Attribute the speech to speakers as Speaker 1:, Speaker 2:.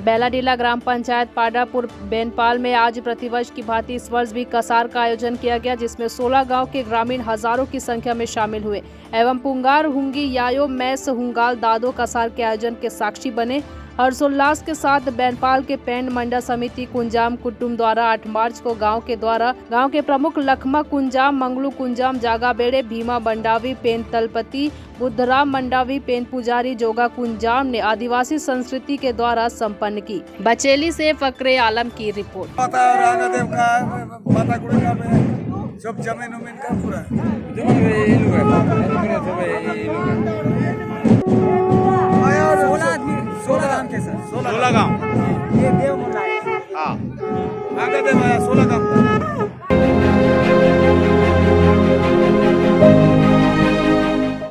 Speaker 1: बेलाडीला ग्राम पंचायत पाडापुर बेनपाल में आज प्रतिवर्ष की भांति इस वर्ष भी कसार का आयोजन किया गया, जिसमें 16 गांव के ग्रामीण हजारों की संख्या में शामिल हुए एवं पुंगार हुंगी यायो मैस हुंगाल दादो कसार के आयोजन के साक्षी बने। हर्षोल्लास के साथ बेनपाल के पेंड मंडा समिति कुंजाम कुटुंब द्वारा 8 मार्च को गांव के प्रमुख लखमा कुंजाम, मंगलू कुंजाम, जागा बेड़े, भीमा मंडावी, पेन तलपति, बुद्धराम मंडावी, पेन पुजारी, जोगा कुंजाम ने आदिवासी संस्कृति के द्वारा संपन्न की। बचेली से फकरे आलम की रिपोर्ट।
Speaker 2: सब जमीन उमीन का पूरा
Speaker 3: सोलह गाँव।
Speaker 2: हाँ 16 गाँव।